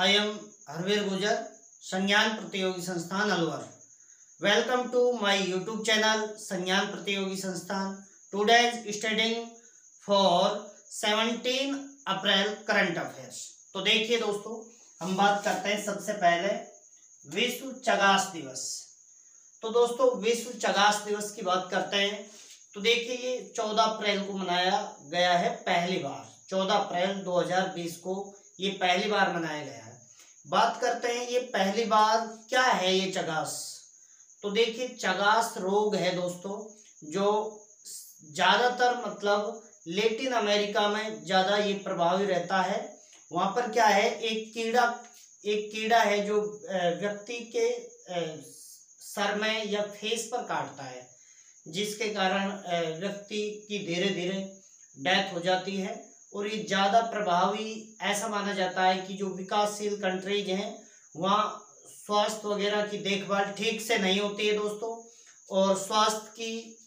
I am Harveer Gujar, संज्ञान प्रतियोगी संस्थान Alwar. Welcome to my YouTube channel संज्ञान प्रतियोगी संस्थान. Today's studying for 17 April current affairs. तो देखिए दोस्तों, हम बात करते हैं सबसे पहले विश्व चगास दिवस. तो दोस्तों विश्व चगास दिवस की बात करते हैं. तो देखिए ये 14 अप्रैल को मनाया गया है पहली बार. 14 अप्रैल 2020 को ये पहली बार मनाया गया है. बात करते हैं ये पहली बार क्या है ये चगास. तो देखिए चगास रोग है दोस्तों जो ज्यादातर मतलब लैटिन अमेरिका में ज्यादा ये प्रभावी रहता है. वहां पर क्या है, एक कीड़ा है जो व्यक्ति के सर में या फेस पर काटता है, जिसके कारण व्यक्ति की धीरे धीरे डेथ हो जाती है. और ये ज्यादा प्रभावी ऐसा माना जाता है कि जो विकासशील कंट्रीज हैं वहाँ स्वास्थ्य वगैरह की देखभाल ठीक से नहीं होती है दोस्तों. और स्वास्थ्य की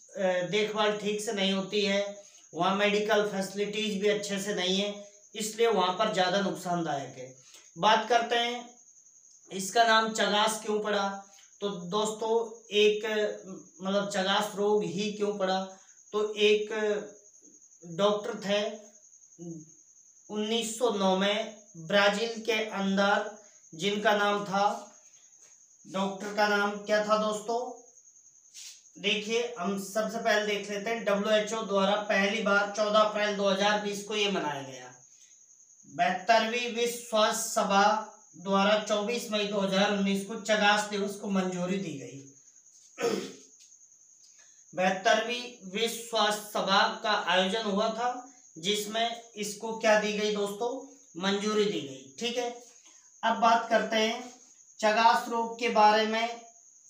देखभाल ठीक से नहीं होती है, वहाँ मेडिकल फैसिलिटीज भी अच्छे से नहीं है, इसलिए वहाँ पर ज़्यादा नुकसानदायक है. बात करते हैं इसका नाम चगास क्यों पड़ा. तो दोस्तों एक मतलब चगास रोग ही क्यों पड़ा, तो एक डॉक्टर थे 1909 में ब्राजील के अंदर, जिनका नाम था, डॉक्टर का नाम क्या था दोस्तों. देखिए हम सबसे पहले देख लेते हैं. WHO द्वारा पहली बार 14 अप्रैल 2020 को ये मनाया गया. 72वीं विश्व स्वास्थ्य सभा द्वारा 24 मई 2019 को चगास दिवस को मंजूरी दी गई. 72वीं विश्व स्वास्थ्य सभा का आयोजन हुआ था, जिसमें इसको क्या दी गई दोस्तों, मंजूरी दी गई. ठीक है, अब बात करते हैं चगास रोग के बारे में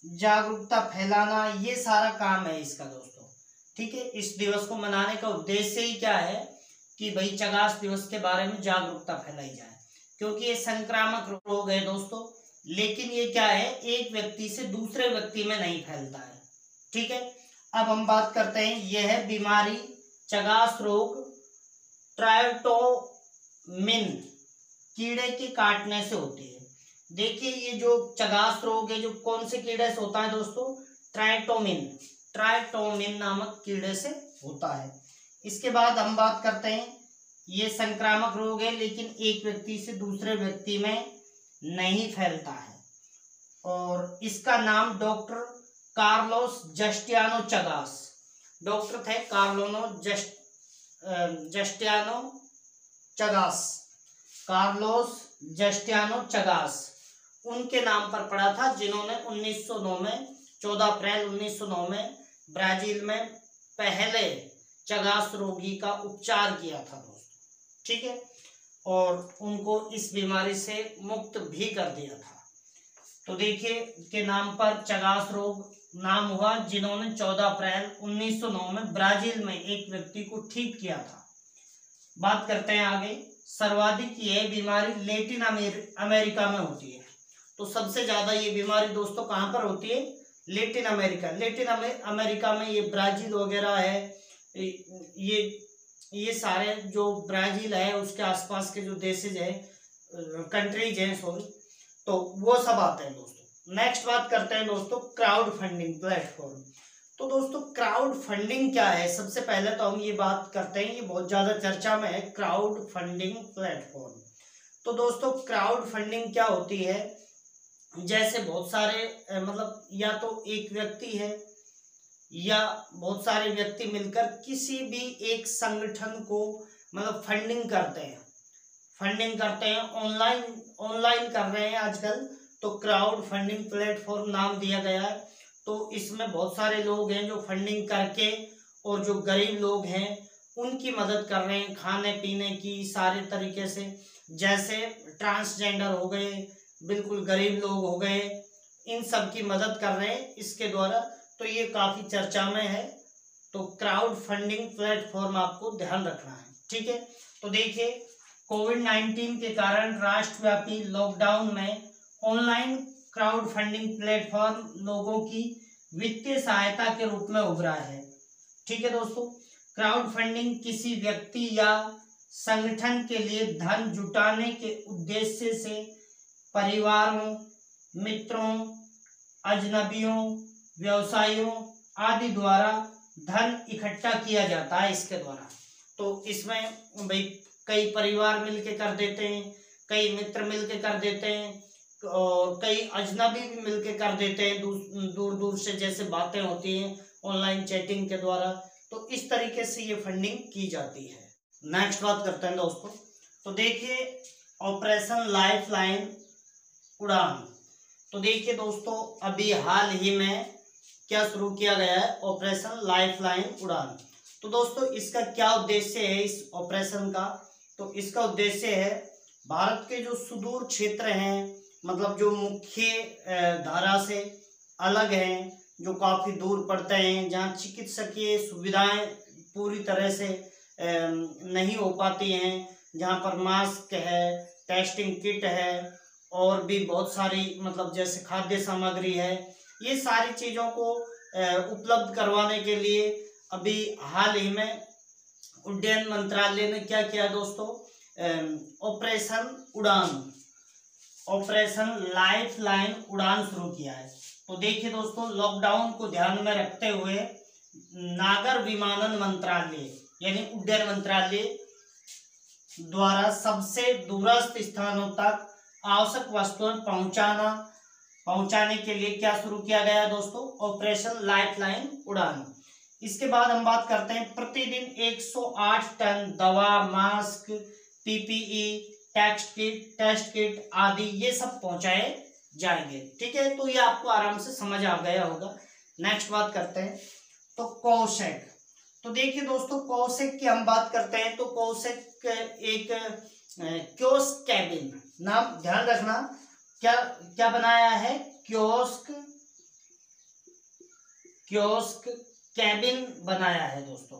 जागरूकता फैलाना, ये सारा काम है इसका दोस्तों. ठीक है, इस दिवस को मनाने का उद्देश्य ही क्या है कि भाई चगास दिवस के बारे में जागरूकता फैलाई जाए, क्योंकि ये संक्रामक रोग है दोस्तों. लेकिन ये क्या है, एक व्यक्ति से दूसरे व्यक्ति में नहीं फैलता है. ठीक है, अब हम बात करते हैं, यह है बीमारी चगास रोग ट्रायोटोमिन कीड़े के काटने से होती है. देखिए ये जो चगास रोग है जो कौन से कीड़े से होता है दोस्तों, ट्रायोटोमिन नामक कीड़े से होता है. इसके बाद हम बात करते हैं, ये संक्रामक रोग है लेकिन एक व्यक्ति से दूसरे व्यक्ति में नहीं फैलता है. और इसका नाम डॉक्टर कार्लोस जस्टियानो चगास, डॉक्टर थे कार्लोस जस्टियानो चगास, उनके नाम पर पड़ा था, जिन्होंने 1909 में 14 अप्रैल 1909 में ब्राजील में पहले चगास रोगी का उपचार किया था दोस्तों. ठीक है, और उनको इस बीमारी से मुक्त भी कर दिया था. तो देखिए के नाम पर चगास रोग नाम हुआ, जिन्होंने 14 अप्रैल 1909 में ब्राजील में एक व्यक्ति को ठीक किया था. बात करते हैं आगे. सर्वाधिक यह बीमारी लैटिन अमेरिका में होती है. तो सबसे ज्यादा ये बीमारी दोस्तों कहाँ पर होती है, लैटिन अमेरिका में. ये ब्राजील वगैरह है, ये सारे जो ब्राजील है उसके आसपास के जो देशेज है, कंट्रीज हैं सॉरी, तो वो सब आते हैं दोस्तों. नेक्स्ट बात करते हैं दोस्तों क्राउड फंडिंग प्लेटफॉर्म. तो दोस्तों क्राउड फंडिंग क्या है, सबसे पहले तो हम ये बात करते हैं, ये बहुत ज्यादा चर्चा में है, क्राउड फंडिंग प्लेटफॉर्म. तो दोस्तों क्राउड फंडिंग क्या होती है, जैसे बहुत सारे मतलब या तो एक व्यक्ति है या बहुत सारे व्यक्ति मिलकर किसी भी एक संगठन को मतलब फंडिंग करते हैं, ऑनलाइन कर रहे हैं आजकल, तो क्राउड फंडिंग प्लेटफॉर्म नाम दिया गया है. तो इसमें बहुत सारे लोग हैं जो फंडिंग करके, और जो गरीब लोग हैं उनकी मदद कर रहे हैं खाने पीने की सारे तरीके से, जैसे ट्रांसजेंडर हो गए, बिल्कुल गरीब लोग हो गए, इन सब की मदद कर रहे हैं इसके द्वारा. तो ये काफी चर्चा में है. तो क्राउड फंडिंग प्लेटफॉर्म आपको ध्यान रखना है. ठीक है, तो देखिए कोविड-19 के कारण राष्ट्रव्यापी लॉकडाउन में ऑनलाइन क्राउड फंडिंग प्लेटफॉर्म लोगों की वित्तीय सहायता के रूप में उभरा है. ठीक है दोस्तों, क्राउड फंडिंग किसी व्यक्ति या संगठन के लिए धन जुटाने के उद्देश्य से परिवारों, मित्रों, अजनबियों, व्यवसायियों आदि द्वारा धन इकट्ठा किया जाता है इसके द्वारा। तो इसमें भाई कई परिवार मिलके कर देते हैं, कई मित्र मिलके कर देते हैं और कई अजनबी भी मिलके कर देते हैं, दूर दूर से जैसे बातें होती हैं ऑनलाइन चैटिंग के द्वारा। तो इस तरीके से ये फंडिंग की जाती है। नेक्स्ट बात करते हैं दोस्तों। तो देखिए ऑपरेशन लाइफलाइन उड़ान। तो देखिए दोस्तों अभी हाल ही में क्या शुरू किया गया है, ऑपरेशन लाइफलाइन उड़ान। तो दोस्तों इसका क्या उद्देश्य है इस ऑपरेशन का? तो इसका उद्देश्य है भारत के जो सुदूर क्षेत्र हैं, मतलब जो मुख्य धारा से अलग हैं, जो काफी दूर पड़ते हैं, जहाँ चिकित्सकीय सुविधाएं पूरी तरह से नहीं हो पाती हैं, जहाँ पर मास्क है, टेस्टिंग किट है और भी बहुत सारी मतलब जैसे खाद्य सामग्री है, ये सारी चीज़ों को उपलब्ध करवाने के लिए अभी हाल ही में उड्डयन मंत्रालय ने क्या किया दोस्तों, ऑपरेशन उड़ान, ऑपरेशन लाइफलाइन उड़ान शुरू किया है। तो देखिए दोस्तों लॉकडाउन को ध्यान में रखते हुए नागर विमानन मंत्रालय यानी उड्डयन मंत्रालय द्वारा सबसे दूरस्थ स्थानों तक आवश्यक वस्तुएं पहुंचाने के लिए क्या शुरू किया गया दोस्तों, ऑपरेशन लाइफलाइन उड़ान। इसके बाद हम बात करते हैं प्रतिदिन 108 टन दवा, मास्क, पीपीई, टेस्ट किट आदि ये सब पहुंचाए जाएंगे। ठीक है, तो ये आपको आराम से समझ आ गया होगा। नेक्स्ट बात करते हैं तो कोसैक। तो देखिए दोस्तों कोसैक की हम बात करते हैं तो कोसैक एक कियोस्क कैबिन, नाम ध्यान रखना, क्या बनाया है, कियोस्क कैबिन बनाया है दोस्तों।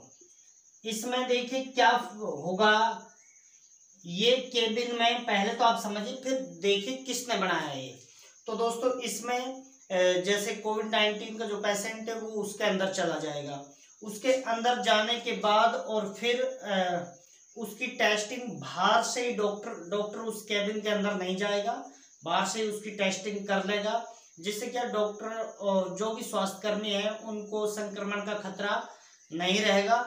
इसमें देखिए क्या होगा, ये केबिन में पहले तो आप समझिए फिर देखिए किसने बनाया है ये। तो दोस्तों इसमें जैसे कोविड-19 का जो पेशेंट है वो उसके अंदर चला जाएगा, उसके अंदर जाने के बाद और फिर उसकी टेस्टिंग बाहर से ही डॉक्टर उस केबिन के अंदर नहीं जाएगा, बाहर से ही उसकी टेस्टिंग कर लेगा, जिससे क्या डॉक्टर और जो भी स्वास्थ्यकर्मी है उनको संक्रमण का खतरा नहीं रहेगा।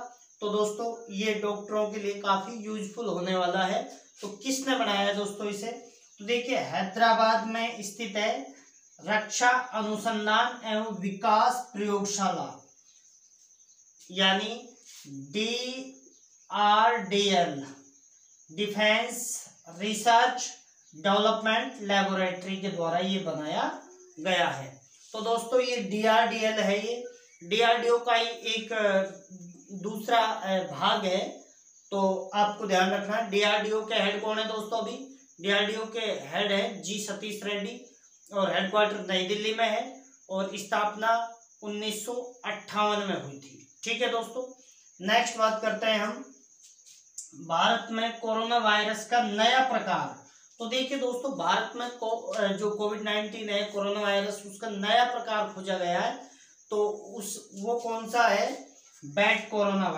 तो दोस्तों ये डॉक्टरों के लिए काफी यूजफुल होने वाला है। तो किसने बनाया है दोस्तों इसे? तो देखिए हैदराबाद में स्थित है रक्षा अनुसंधान एवं विकास प्रयोगशाला यानी DRDL, defence research development laboratory के द्वारा ये बनाया गया है। तो दोस्तों ये DRDL है, ये DRDO का ही एक दूसरा भाग है। तो आपको ध्यान रखना है DRDO के हेड कौन है दोस्तों, अभी DRDO के हेड है जी सतीश रेड्डी और हेडक्वार्टर नई दिल्ली में है और स्थापना 1958 में हुई थी। ठीक है दोस्तों, नेक्स्ट बात करते हैं हम भारत में कोरोना वायरस का नया प्रकार। तो देखिए दोस्तों भारत में जो कोविड-19 है कोरोना वायरस, उसका नया प्रकार खोजा गया है। तो वो कौन सा है, बैट कोरोना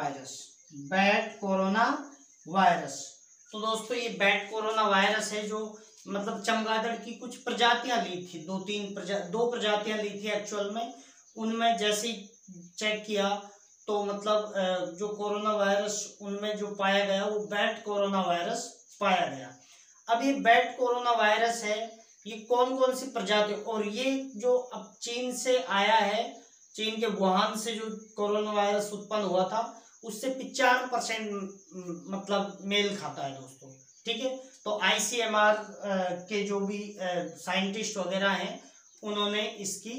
वायरस। तो दोस्तों ये बैट कोरोना वायरस है जो मतलब चमगादड़ की कुछ प्रजातियां ली थी, दो प्रजातियां ली थी एक्चुअल में। उनमें जैसे ही चेक किया तो मतलब जो कोरोना वायरस उनमें जो पाया गया वो बैट कोरोना वायरस पाया गया। अब ये बैट कोरोना वायरस है, ये कौन कौन सी प्रजाति, और ये जो अब चीन से आया है, चीन के वुहान से जो कोरोना वायरस उत्पन्न हुआ था उससे 95% मतलब मेल खाता है दोस्तों। ठीक है, तो ICMR के जो भी साइंटिस्ट वगैरह हैं उन्होंने इसकी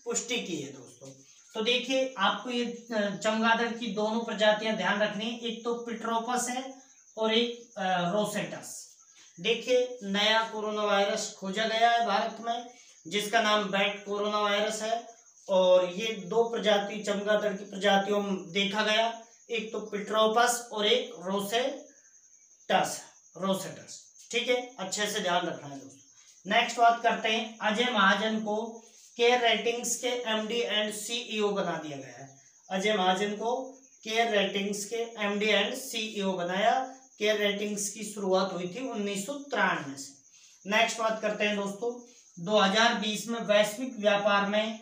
पुष्टि की है दोस्तों। तो देखिए आपको ये चमगादड़ की दोनों प्रजातियां ध्यान रखनी है, एक तो पिट्रोपस है और एक रोसेटस। देखिए नया कोरोना वायरस खोजा गया है भारत में जिसका नाम बैट कोरोना वायरस है और ये दो प्रजाति चमगादड़ की प्रजातियों में देखा गया, एक तो पिट्रोपस और एक रोसेटस। ठीक है, अच्छे से ध्यान रखना है दोस्तों। नेक्स्ट बात करते हैं अजय महाजन को केयर रेटिंग्स के MD एंड CEO बना दिया गया है। अजय महाजन को केयर रेटिंग्स के MD एंड CEO बनाया। केयर रेटिंग्स की शुरुआत हुई थी 1993 से। नेक्स्ट बात करते हैं दोस्तों, 2020 में वैश्विक व्यापार में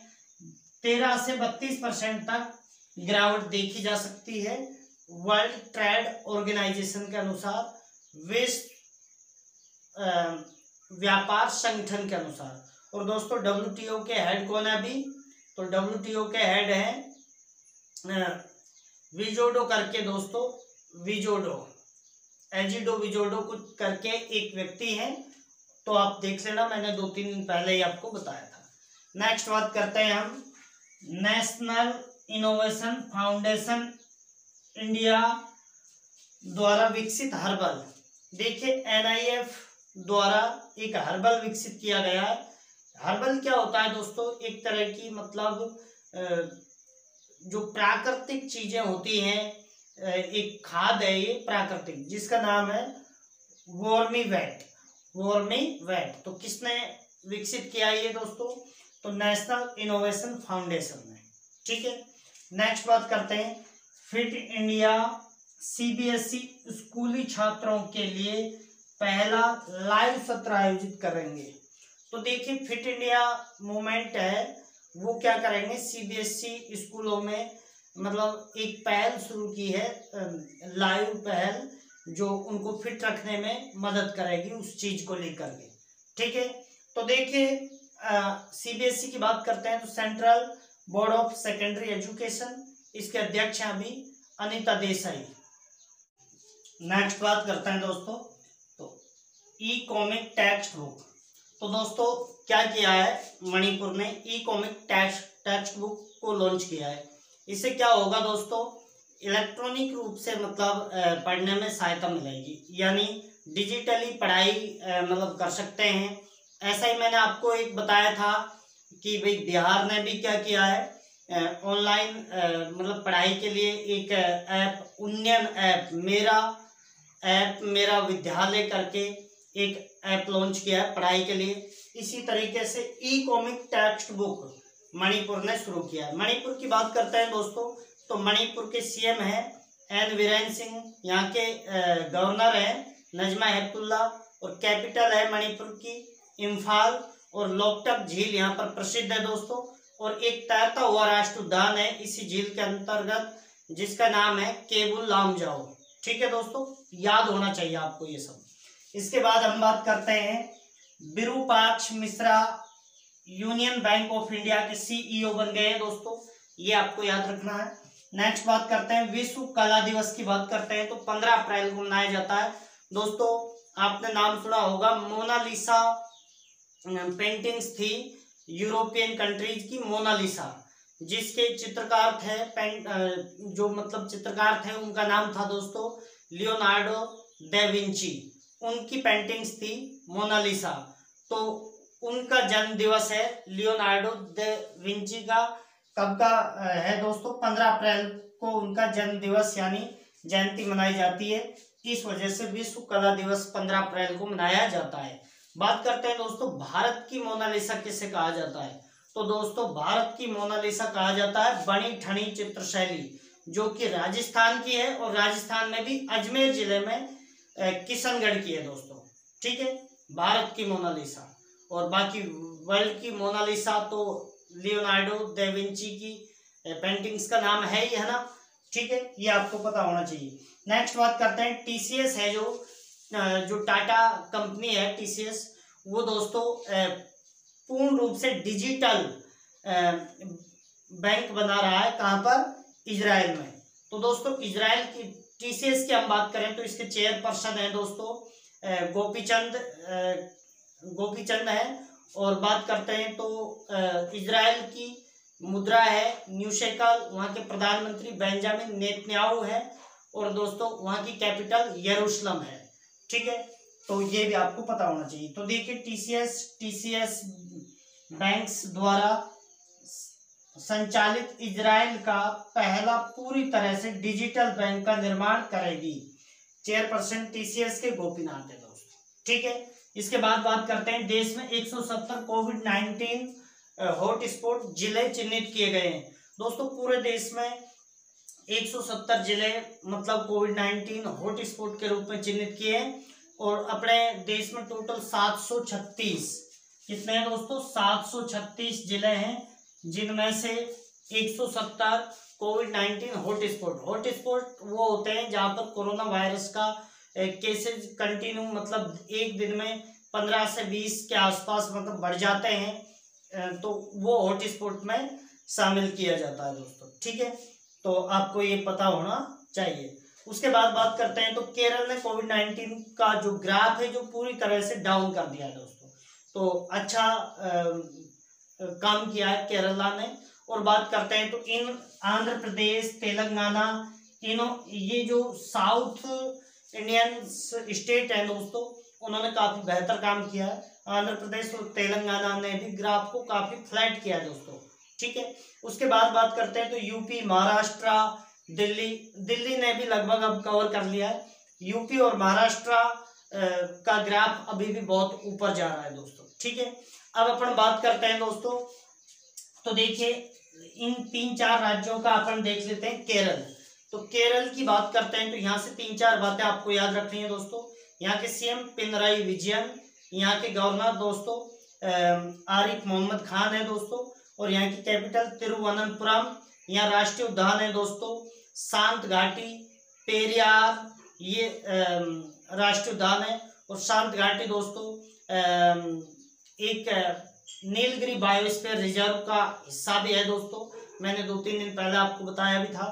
13 से 32% तक गिरावट देखी जा सकती है, वर्ल्ड ट्रेड ऑर्गेनाइजेशन के अनुसार, विश्व व्यापार संगठन के अनुसार। और दोस्तों WTO के हेड कौन है अभी? तो WTO के हेड हैं विजोडो करके दोस्तों, विजोडो, एजिडो विजोडो कुछ करके एक व्यक्ति हैं, तो आप देख लेना, मैंने 2-3 दिन पहले ही आपको बताया था। नेक्स्ट बात करते हैं हम नेशनल इनोवेशन फाउंडेशन इंडिया द्वारा विकसित हर्बल। देखिए NIF द्वारा एक हर्बल विकसित किया गया है। हर्बल क्या होता है दोस्तों? एक तरह की मतलब जो प्राकृतिक चीजें होती हैं, एक खाद है ये प्राकृतिक, जिसका नाम है वॉर्मीवेट। वॉर्मीवेट तो किसने विकसित किया ये दोस्तों? तो नेशनल इनोवेशन फाउंडेशन ने। ठीक है, नेक्स्ट बात करते हैं फिट इंडिया CBSE स्कूली छात्रों के लिए पहला लाइव सत्र आयोजित करेंगे। तो देखिए फिट इंडिया मूवमेंट है, वो क्या करेंगे, CBSE स्कूलों में मतलब एक पहल शुरू की है, लाइव पहल, जो उनको फिट रखने में मदद करेगी उस चीज को लेकर के। ठीक है, तो देखिए CBSE की बात करते हैं तो central board of secondary education, इसके अध्यक्ष हैं अभी अनिता देसाई। नेक्स्ट बात करते हैं दोस्तों, तो ई-कॉमिक टेक्स्ट बुक। तो दोस्तों क्या किया है मणिपुर ने, ई-कॉमिक टेक्स्ट बुक को लॉन्च किया है। इससे क्या होगा दोस्तों, इलेक्ट्रॉनिक रूप से मतलब पढ़ने में सहायता मिलेगी, यानी डिजिटली पढ़ाई मतलब कर सकते हैं। ऐसा ही मैंने आपको एक बताया था कि भाई बिहार ने भी क्या किया है, ऑनलाइन मतलब पढ़ाई के लिए एक ऐप, उन्नयन ऐप मेरा विद्यालय करके एक ऐप लॉन्च किया है पढ़ाई के लिए। इसी तरीके से ई-कॉमिक टेक्स्ट बुक मणिपुर ने शुरू किया है। मणिपुर की बात करते हैं दोस्तों, तो मणिपुर के CM हैं N बीरेन सिंह, यहाँ के गवर्नर हैं नजमा हेपतुल्ला, और कैपिटल है मणिपुर की इम्फाल, और लोकटक झील यहाँ पर प्रसिद्ध है दोस्तों, और एक तैरता हुआ राष्ट्रीय उद्यान है इसी झील के अंतर्गत, जिसका नाम है केबुल लामजाओ। ठीक है दोस्तों, याद होना चाहिए आपको ये सब। इसके बाद हम बात करते हैं Virupaksha Mishra union bank of India के CEO बन गए हैं दोस्तों, ये आपको याद रखना है। नेक्स्ट बात करते हैं विश्व कला दिवस की बात करते हैं, तो 15 अप्रैल को मनाया जाता है दोस्तों। आपने नाम सुना होगा, मोनालिसा पेंटिंग्स थी यूरोपियन कंट्रीज की, मोनालिसा, जिसके चित्रकार थे जो मतलब चित्रकार थे उनका नाम था दोस्तों लियोनार्डो दा विंची, उनकी पेंटिंग्स थी मोनालिसा। तो उनका जन्म दिवस है लियोनार्डो दा विंची का, कब का है दोस्तों? 15 अप्रैल को उनका जन्म दिवस यानी जयंती मनाई जाती है। इस वजह से विश्व कला दिवस 15 अप्रैल को मनाया जाता है। बात करते हैं दोस्तों भारत की मोनालिसा किसे कहा जाता है? तो दोस्तों भारत की मोनालिसा कहा जाता है बनी ठनी चित्र शैली, जो कि राजस्थान की है, और राजस्थान में भी अजमेर जिले में किशनगढ़ की है दोस्तों। ठीक है, भारत की मोनालिसा। और बाकी वर्ल्ड की मोनालिसा तो लियोनार्डो दा विंची की पेंटिंग्स का नाम है ही, है ना। ठीक है, ये आपको पता होना चाहिए। नेक्स्ट बात करते हैं TCS है, जो टाटा कंपनी है TCS, वो दोस्तों पूर्ण रूप से डिजिटल बैंक बना रहा है। कहाँ पर? इजराइल में। तो दोस्तों इजराइल की TCS की हम बात करें तो इसके चेयरपर्सन है दोस्तों गोपीचंद है। और बात करते हैं तो इजराइल की मुद्रा है न्यू शेकल, वहाँ के प्रधानमंत्री बेंजामिन नेतन्याहू है, और दोस्तों वहाँ की कैपिटल यरूशलेम है। ठीक है, तो ये भी आपको पता होना चाहिए। तो देखिए TCS बैंक्स द्वारा संचालित इजराइल का पहला पूरी तरह से डिजिटल बैंक का निर्माण करेगी। चेयरपर्सन TCS के गोपीनाथ है दोस्तों। ठीक है, इसके बाद बात करते हैं देश में 170 कोविड-19 हॉटस्पॉट जिले चिन्हित किए गए हैं दोस्तों। पूरे देश में 170 जिले मतलब कोविड-19 हॉटस्पॉट के रूप में चिन्हित किए हैं। और अपने देश में टोटल 736 कितने हैं दोस्तों, 736 जिले हैं, जिनमें से 170 कोविड-19 हॉटस्पॉट वो होते हैं जहां पर कोरोना वायरस का केसेस कंटिन्यू मतलब एक दिन में 15 से 20 के आसपास मतलब बढ़ जाते हैं, तो वो हॉटस्पॉट में शामिल किया जाता है दोस्तों। ठीक है, तो आपको ये पता होना चाहिए। उसके बाद बात करते हैं तो केरल ने कोविड-19 का जो ग्राफ है जो पूरी तरह से डाउन कर दिया है दोस्तों, तो अच्छा काम किया है केरला ने। और बात करते हैं तो इन आंध्र प्रदेश, तेलंगाना, ये जो साउथ इंडियन स्टेट है दोस्तों, उन्होंने काफी बेहतर काम किया है। आंध्र प्रदेश और तेलंगाना ने भी ग्राफ को काफी फ्लैट किया है दोस्तों। ठीक है, उसके बाद बात करते हैं तो यूपी, महाराष्ट्र, दिल्ली ने भी लगभग अब कवर कर लिया है। यूपी और महाराष्ट्र का ग्राफ अभी भी बहुत ऊपर जा रहा है दोस्तों। ठीक है, अब अपन बात करते हैं दोस्तों, तो देखिए इन 3-4 राज्यों का अपन देख लेते हैं। केरल, तो केरल की बात करते हैं तो यहाँ से 3-4 बातें आपको याद रखनी है दोस्तों। यहाँ के सीएम पिनराई विजयन, यहाँ के गवर्नर दोस्तों आरिफ मोहम्मद खान है दोस्तों, और यहाँ की कैपिटल तिरुवनंतपुरम। यहाँ राष्ट्रीय उद्यान है दोस्तों शांत घाटी, पेरियार, ये राष्ट्रीय उद्यान है। और शांत घाटी दोस्तों एक नीलगिरी बायोस्फीयर रिजर्व का हिस्सा भी है दोस्तों, मैंने 2-3 दिन पहले आपको बताया भी था।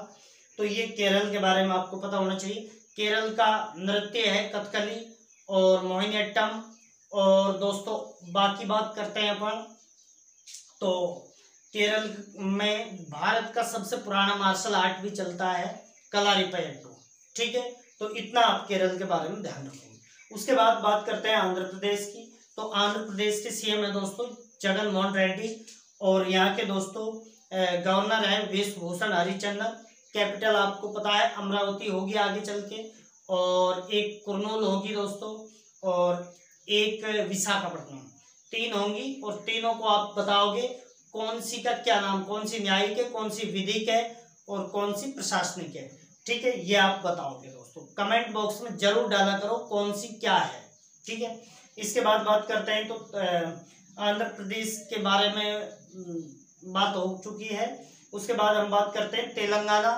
तो ये केरल के बारे में आपको पता होना चाहिए। केरल का नृत्य है कथकली और मोहिनीअट्टम। और दोस्तों बाकी बात करते हैं अपन, तो केरल में भारत का सबसे पुराना मार्शल आर्ट भी चलता है कलारीपयट्टू। ठीक है, तो इतना आप केरल के बारे में ध्यान रखेंगे। उसके बाद बात करते हैं आंध्र प्रदेश की, तो आंध्र प्रदेश के सीएम है दोस्तों जगन मोहन रेड्डी, और यहाँ के दोस्तों गवर्नर है वेशभूषण हरिचंदन। कैपिटल आपको पता है अमरावती होगी आगे चल के, और एक कुर्नूल होगी दोस्तों, और एक विशाखापट्टनम, 3 होंगी। और तीनों को आप बताओगे कौन सी का क्या नाम, कौन सी न्यायिक है, कौन सी विधिक है और कौन सी प्रशासनिक है। ठीक है, ये आप बताओगे दोस्तों, कमेंट बॉक्स में जरूर डाला करो कौन सी क्या है। ठीक है, इसके बाद बात करते हैं तो आंध्र प्रदेश के बारे में बात हो चुकी है। उसके बाद हम बात करते हैं तेलंगाना,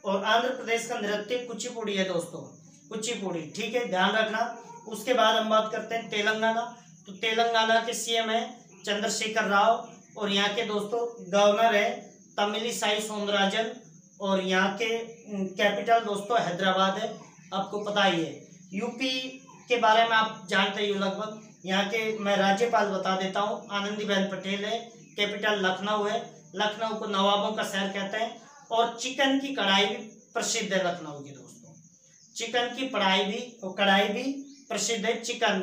और आंध्र प्रदेश का नृत्य कुचिपुड़ी है दोस्तों, कुचिपुड़ी। ठीक है, ध्यान रखना। उसके बाद हम बात करते हैं तेलंगाना, तो तेलंगाना के सीएम है चंद्रशेखर राव, और यहाँ के दोस्तों गवर्नर है तमिलिसाई सौंदरराजन, और यहाँ के कैपिटल दोस्तों हैदराबाद है, आपको पता ही है। यूपी के बारे में आप जानते ही हो लगभग, यहाँ के मैं राज्यपाल बता देता हूँ, आनंदीबेन पटेल है। कैपिटल लखनऊ है, लखनऊ को नवाबों का शहर कहते हैं। और चिकन की कढ़ाई भी प्रसिद्ध है लखनऊ की दोस्तों, चिकन की कढ़ाई भी प्रसिद्ध है चिकन।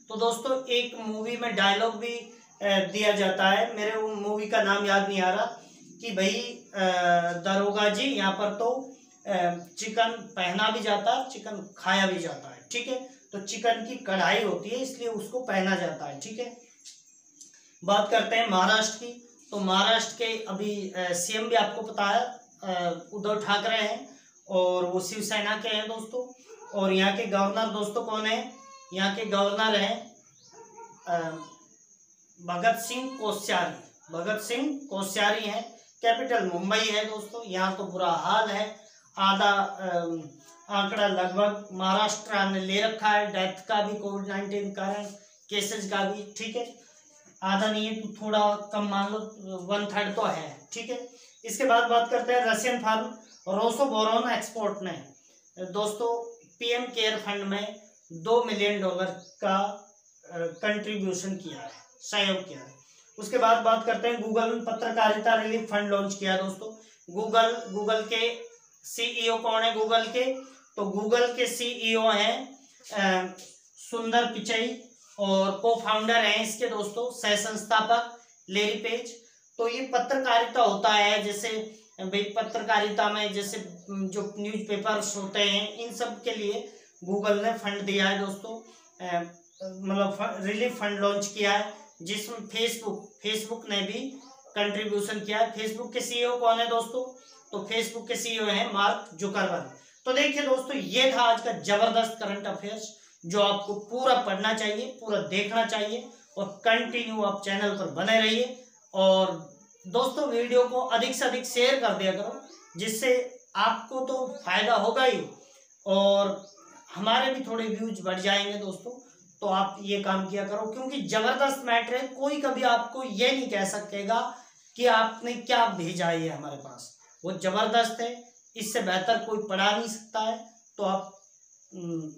तो दोस्तों एक मूवी में डायलॉग भी दिया जाता है, मेरे वो मूवी का नाम याद नहीं आ रहा, कि भाई दरोगा जी यहाँ पर तो चिकन पहना भी जाता है, चिकन खाया भी जाता है। ठीक है, तो चिकन की कढ़ाई होती है इसलिए उसको पहना जाता है। ठीक है, बात करते हैं महाराष्ट्र की, तो महाराष्ट्र के अभी सीएम भी आपको पता है उद्धव ठाकरे हैं, और वो शिवसेना के हैं दोस्तों। और यहाँ के गवर्नर दोस्तों कौन है, यहाँ के गवर्नर हैं भगत सिंह कोश्यारी हैं। कैपिटल मुंबई है दोस्तों, यहाँ तो बुरा हाल है, आधा आंकड़ा लगभग महाराष्ट्र ने ले रखा है, डेथ का भी कोविड-19 कारण, केसेस का भी। ठीक है, आधा नहीं है तो थोड़ा कम मान लो, 1/3 तो है। ठीक है, इसके बाद बात करते हैं रशियन फार्म रोसोबोरोन एक्सपोर्ट ने दोस्तों पीएम केयर फंड में $2 मिलियन का कंट्रीब्यूशन किया है, सहयोग किया है। उसके बाद बात करते हैं गूगल ने पत्रकारिता रिलीफ फंड लॉन्च किया दोस्तों। गूगल के सीईओ कौन है गूगल के, तो गूगल के सीईओ हैं सुंदर पिचई, और को फाउंडर हैं इसके दोस्तों सह संस्थापक लेरी पेज। तो ये पत्रकारिता होता है, जैसे भाई पत्रकारिता में जैसे जो न्यूज़पेपर्स होते हैं इन सब के लिए गूगल ने फंड दिया है दोस्तों, मतलब रिलीफ फंड लॉन्च किया है, जिसमें फेसबुक ने भी कंट्रीब्यूशन किया है। फेसबुक के सीईओ कौन है दोस्तों, तो फेसबुक के सीईओ हैं मार्क जुकरबर्ग। तो देखिए दोस्तों ये था आज का जबरदस्त करंट अफेयर्स जो आपको पूरा पढ़ना चाहिए, पूरा देखना चाहिए और कंटिन्यू आप चैनल पर बने रहिए। और दोस्तों वीडियो को अधिक से अधिक शेयर कर दिया करो, जिससे आपको तो फायदा होगा ही और हमारे भी थोड़े व्यूज बढ़ जाएंगे दोस्तों। तो आप ये काम किया करो, क्योंकि जबरदस्त मैटर है। कोई कभी आपको ये नहीं कह सकेगा कि आपने क्या भेजा है, ये हमारे पास वो जबरदस्त है, इससे बेहतर कोई पढ़ा नहीं सकता है। तो आप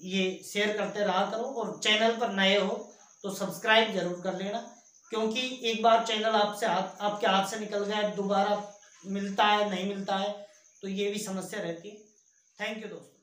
ये शेयर करते रहा करो और चैनल पर नए हो तो सब्सक्राइब जरूर कर लेना, क्योंकि एक बार चैनल आपके हाथ से निकल गया, दोबारा मिलता है नहीं मिलता है, तो ये भी समस्या रहती है। थैंक यू दोस्तों।